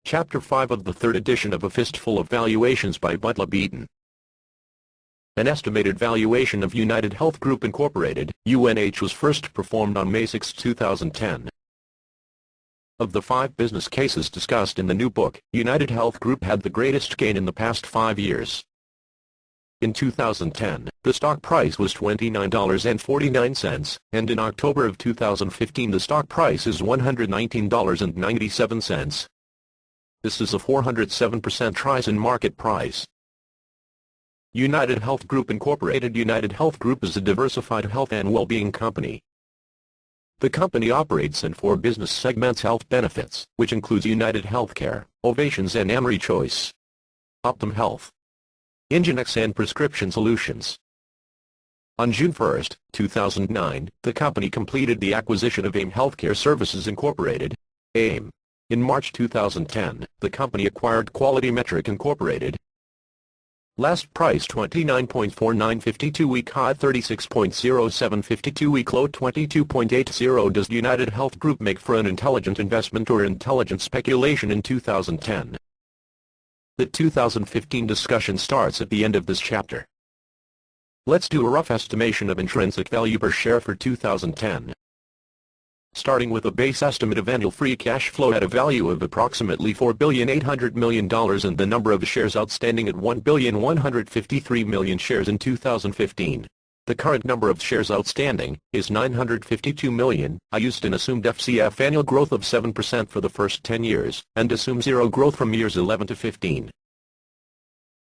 Chapter 5 of the third edition of A Fistful of Valuations by Labitan. An estimated valuation of UnitedHealth Group Inc. (UNH) was first performed on May 6, 2010. Of the 5 business cases discussed in the new book, UnitedHealth Group had the greatest gain in the past 5 years. In 2010, the stock price was $29.49, and in October of 2015 the stock price is $119.97. This is a 407% rise in market price. UnitedHealth Group Inc. UnitedHealth Group is a diversified health and well-being company. The company operates in 4 business segments: health benefits, which includes United Healthcare, Ovations and Amory Choice, Optum Health, Ingenex and Prescription Solutions. On June 1, 2009, the company completed the acquisition of AIM Healthcare Services Inc. AIM. In March 2010, the company acquired Quality Metric Inc. Last price $29.49, 52-week high $36.07, 52-week low $22.80. Does UnitedHealth Group make for an intelligent investment or intelligent speculation in 2010? The 2015 discussion starts at the end of this chapter. Let's do a rough estimation of intrinsic value per share for 2010. Starting with a base estimate of annual free cash flow at a value of approximately $4,800,000,000 and the number of shares outstanding at 1,153,000,000 shares in 2015. The current number of shares outstanding is 952 million. I used an assumed FCF annual growth of 7% for the first 10 years, and assume zero growth from years 11 to 15.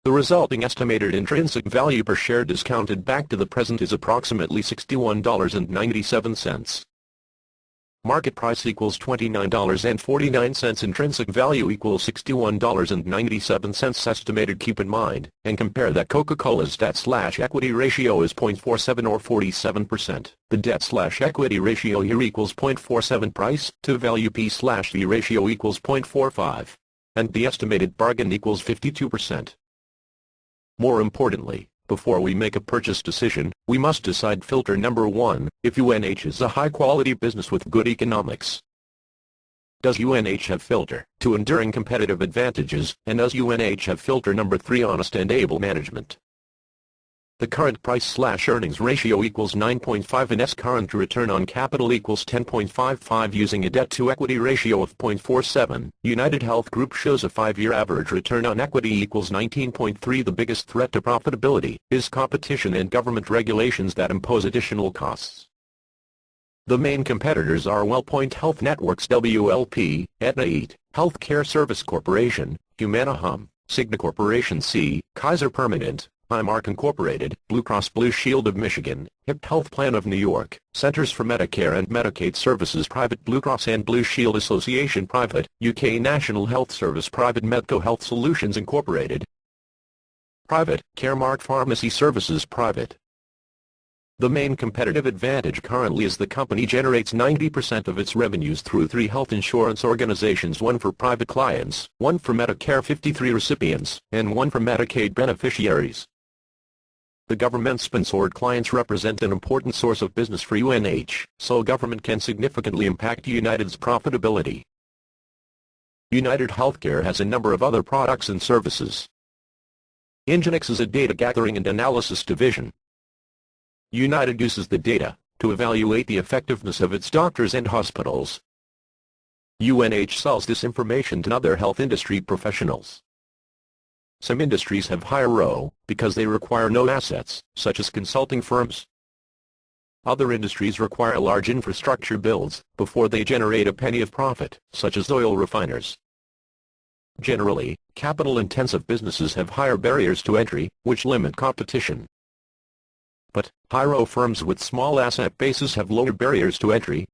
The resulting estimated intrinsic value per share discounted back to the present is approximately $61.97. Market price equals $29.49, intrinsic value equals $61.97 estimated. Keep in mind, and compare that Coca-Cola's debt/equity ratio is 0.47 or 47%. The debt/equity ratio here equals 0.47, price to value P/V ratio equals 0.45. And the estimated bargain equals 52%. More importantly, before we make a purchase decision, we must decide filter number 1, if UNH is a high-quality business with good economics. Does UNH have filter 2, enduring competitive advantages, and does UNH have filter number 3, honest and able management? The current price/earnings ratio equals 9.5 and S current return on capital equals 10.55 using a debt-to-equity ratio of 0.47. UnitedHealth Group shows a 5-year average return on equity equals 19.3. The biggest threat to profitability is competition and government regulations that impose additional costs. The main competitors are WellPoint Health Networks WLP, Aetna Eat, Healthcare Service Corporation, Humana Hum, Cigna Corporation C, Kaiser Permanente, Highmark Incorporated, Blue Cross Blue Shield of Michigan, HIP Health Plan of New York, Centers for Medicare and Medicaid Services Private, Blue Cross and Blue Shield Association Private, UK National Health Service Private, Medco Health Solutions Incorporated Private, Caremark Pharmacy Services Private. The main competitive advantage currently is the company generates 90% of its revenues through 3 health insurance organizations, 1 for private clients, 1 for Medicare 53 recipients, and 1 for Medicaid beneficiaries. The government-sponsored clients represent an important source of business for UNH, so government can significantly impact United's profitability. United Healthcare has a number of other products and services. Ingenex is a data gathering and analysis division. United uses the data to evaluate the effectiveness of its doctors and hospitals. UNH sells this information to other health industry professionals. Some industries have higher ROI because they require no assets, such as consulting firms. Other industries require large infrastructure builds before they generate a penny of profit, such as oil refiners. Generally, capital-intensive businesses have higher barriers to entry, which limit competition. But high ROI firms with small asset bases have lower barriers to entry.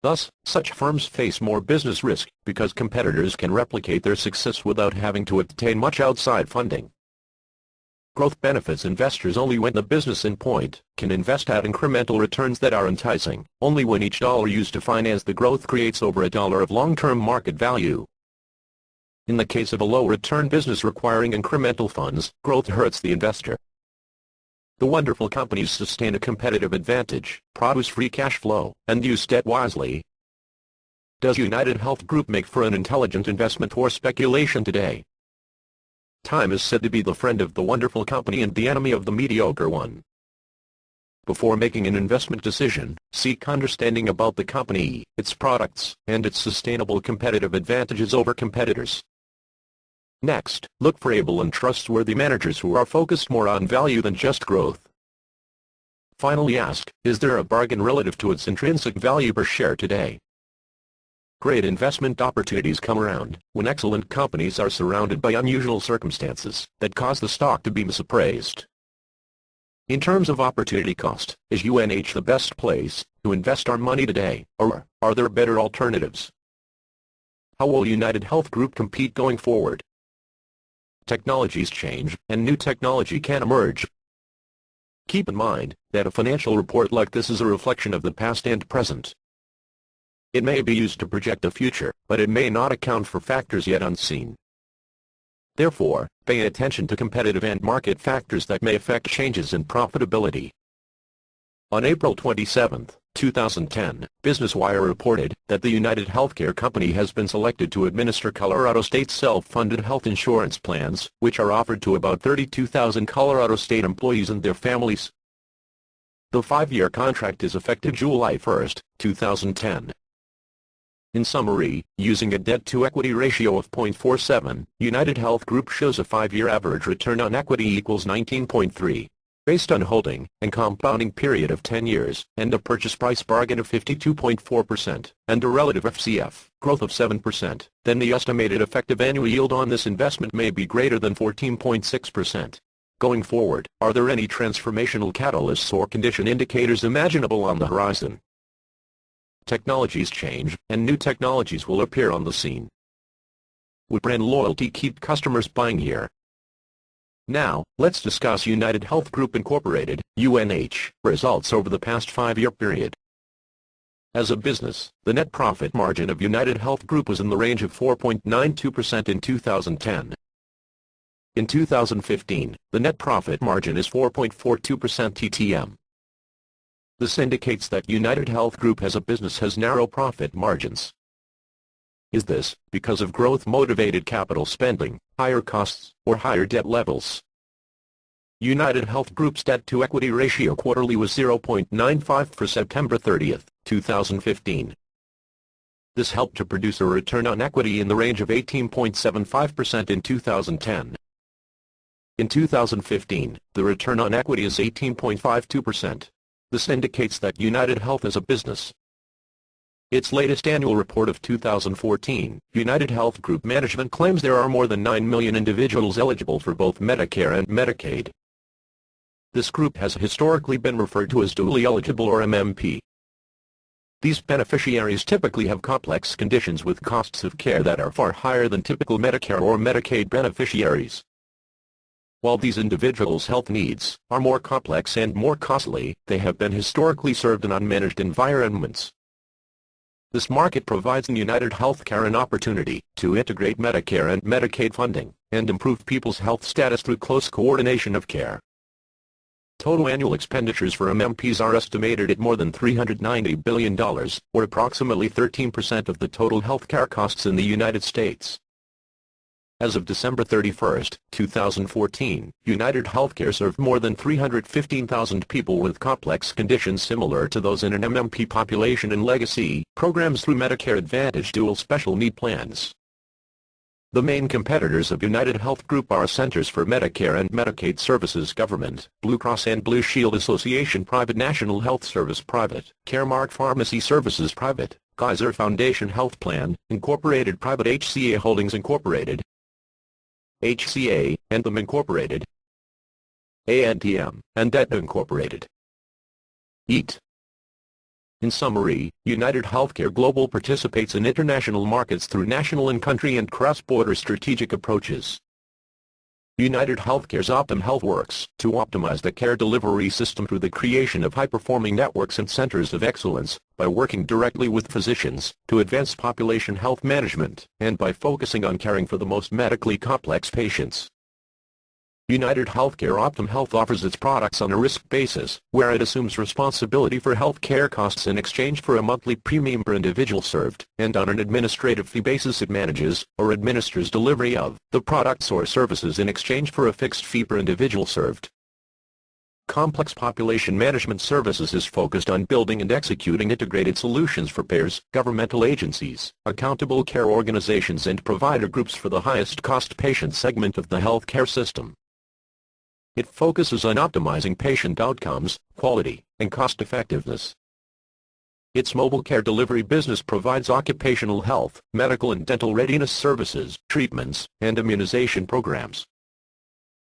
Thus, such firms face more business risk, because competitors can replicate their success without having to obtain much outside funding. Growth benefits investors only when the business in point can invest at incremental returns that are enticing, only when each dollar used to finance the growth creates over $1 of long-term market value. In the case of a low-return business requiring incremental funds, growth hurts the investor. The wonderful companies sustain a competitive advantage, produce free cash flow, and use debt wisely. Does UnitedHealth Group make for an intelligent investment or speculation today? Time is said to be the friend of the wonderful company and the enemy of the mediocre one. Before making an investment decision, seek understanding about the company, its products, and its sustainable competitive advantages over competitors. Next, look for able and trustworthy managers who are focused more on value than just growth. Finally, ask, is there a bargain relative to its intrinsic value per share today? Great investment opportunities come around when excellent companies are surrounded by unusual circumstances that cause the stock to be misappraised. In terms of opportunity cost, is UNH the best place to invest our money today, or are there better alternatives? How will UnitedHealth Group compete going forward? Technologies change, and new technology can emerge. Keep in mind that a financial report like this is a reflection of the past and present. It may be used to project the future, but it may not account for factors yet unseen. Therefore, pay attention to competitive and market factors that may affect changes in profitability. On April 27, 2010, Business Wire reported that the UnitedHealthcare Company has been selected to administer Colorado State's self-funded health insurance plans, which are offered to about 32,000 Colorado State employees and their families. The 5-year contract is effective July 1, 2010. In summary, using a debt-to-equity ratio of 0.47, UnitedHealth Group shows a 5-year average return on equity equals 19.3. Based on holding and compounding period of 10 years, and a purchase price bargain of 52.4%, and a relative FCF growth of 7%, then the estimated effective annual yield on this investment may be greater than 14.6%. Going forward, are there any transformational catalysts or condition indicators imaginable on the horizon? Technologies change, and new technologies will appear on the scene. Would brand loyalty keep customers buying here? Now, let's discuss UnitedHealth Group Inc., UNH, results over the past 5-year period. As a business, the net profit margin of UnitedHealth Group was in the range of 4.92% in 2010. In 2015, the net profit margin is 4.42% TTM. This indicates that UnitedHealth Group as a business has narrow profit margins. Is this because of growth-motivated capital spending, higher costs, or higher debt levels? UnitedHealth Group's debt-to-equity ratio quarterly was 0.95 for September 30, 2015. This helped to produce a return on equity in the range of 18.75% in 2010. In 2015, the return on equity is 18.52%. This indicates that UnitedHealth is a business. Its latest annual report of 2014, UnitedHealth Group Management claims there are more than 9 million individuals eligible for both Medicare and Medicaid. This group has historically been referred to as dually eligible or MMP. These beneficiaries typically have complex conditions with costs of care that are far higher than typical Medicare or Medicaid beneficiaries. While these individuals' health needs are more complex and more costly, they have been historically served in unmanaged environments. This market provides UnitedHealthcare an opportunity to integrate Medicare and Medicaid funding and improve people's health status through close coordination of care. Total annual expenditures for MMPs are estimated at more than $390 billion, or approximately 13% of the total healthcare costs in the United States. As of December 31, 2014, UnitedHealthcare served more than 315,000 people with complex conditions similar to those in an MMP population and legacy programs through Medicare Advantage dual special need plans. The main competitors of UnitedHealth Group are Centers for Medicare and Medicaid Services Government, Blue Cross and Blue Shield Association Private, National Health Service Private, Caremark Pharmacy Services Private, Kaiser Foundation Health Plan, Incorporated Private, HCA Holdings Incorporated, HCA, Anthem Incorporated, ANTM, and Aetna Incorporated. EAT. In summary, UnitedHealthcare Global participates in international markets through national and country and cross-border strategic approaches. UnitedHealthcare's Optum Health works to optimize the care delivery system through the creation of high-performing networks and centers of excellence, by working directly with physicians to advance population health management, and by focusing on caring for the most medically complex patients. UnitedHealthcare Optum Health offers its products on a risk basis, where it assumes responsibility for health care costs in exchange for a monthly premium per individual served, and on an administrative fee basis it manages, or administers delivery of, the products or services in exchange for a fixed fee per individual served. Complex Population Management Services is focused on building and executing integrated solutions for payers, governmental agencies, accountable care organizations and provider groups for the highest cost patient segment of the healthcare system. It focuses on optimizing patient outcomes, quality, and cost-effectiveness. Its mobile care delivery business provides occupational health, medical and dental readiness services, treatments, and immunization programs.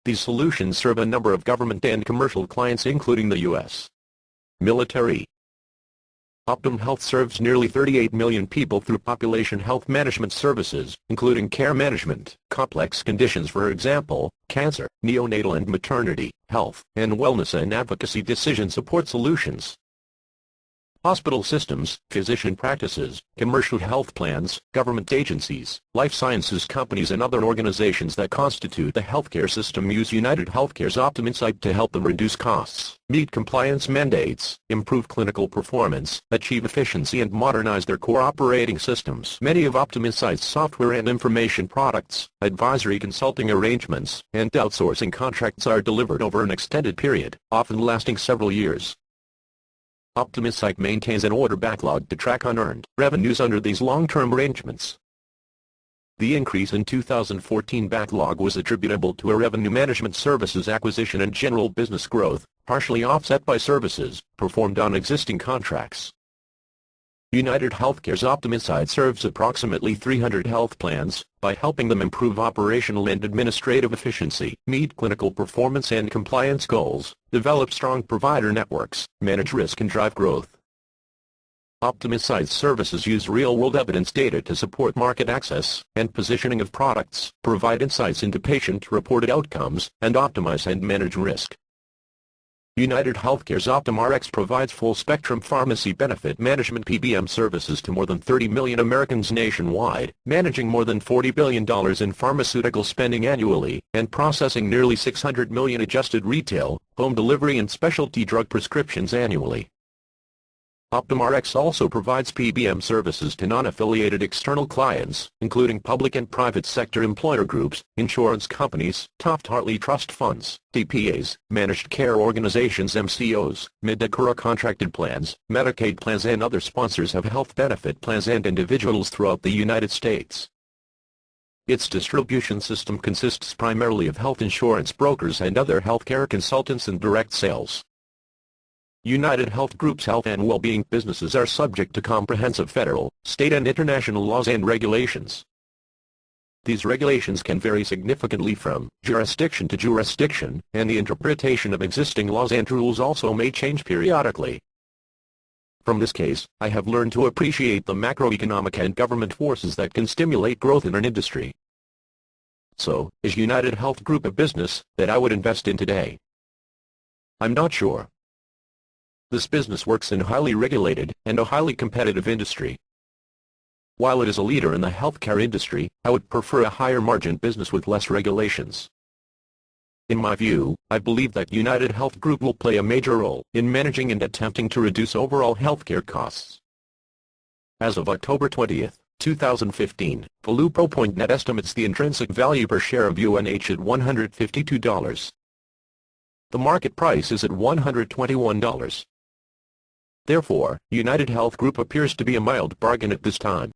These solutions serve a number of government and commercial clients including the U.S. military. Optum Health serves nearly 38 million people through population health management services, including care management, complex conditions for example, cancer, neonatal and maternity, health and wellness and advocacy decision support solutions. Hospital systems, physician practices, commercial health plans, government agencies, life sciences companies and other organizations that constitute the healthcare system use UnitedHealthcare's Optum Insight to help them reduce costs, meet compliance mandates, improve clinical performance, achieve efficiency and modernize their core operating systems. Many of Optum Insight's software and information products, advisory consulting arrangements, and outsourcing contracts are delivered over an extended period, often lasting several years. Optum Insight maintains an order backlog to track unearned revenues under these long-term arrangements. The increase in 2014 backlog was attributable to a revenue management services acquisition and general business growth, partially offset by services performed on existing contracts. UnitedHealthcare's Optum Insight serves approximately 300 health plans by helping them improve operational and administrative efficiency, meet clinical performance and compliance goals, develop strong provider networks, manage risk and drive growth. Optum Insight's services use real-world evidence data to support market access and positioning of products, provide insights into patient-reported outcomes, and optimize and manage risk. UnitedHealthcare's Optum Rx provides full-spectrum pharmacy benefit management (PBM) services to more than 30 million Americans nationwide, managing more than $40 billion in pharmaceutical spending annually, and processing nearly 600 million adjusted retail, home delivery and specialty drug prescriptions annually. Optum Rx also provides PBM services to non-affiliated external clients, including public and private sector employer groups, insurance companies, Taft-Hartley trust funds, TPAs, managed care organizations MCOs, Medicare contracted plans, Medicaid plans and other sponsors of health benefit plans and individuals throughout the United States. Its distribution system consists primarily of health insurance brokers and other healthcare consultants and direct sales. UnitedHealth Group's health and well-being businesses are subject to comprehensive federal, state and international laws and regulations. These regulations can vary significantly from jurisdiction to jurisdiction, and the interpretation of existing laws and rules also may change periodically. From this case, I have learned to appreciate the macroeconomic and government forces that can stimulate growth in an industry. So, is UnitedHealth Group a business that I would invest in today? I'm not sure. This business works in a highly regulated and a highly competitive industry. While it is a leader in the healthcare industry, I would prefer a higher margin business with less regulations. In my view, I believe that UnitedHealth Group will play a major role in managing and attempting to reduce overall healthcare costs. As of October 20, 2015, ValuePro.net estimates the intrinsic value per share of UNH at $152. The market price is at $121. Therefore, UnitedHealth Group appears to be a mild bargain at this time.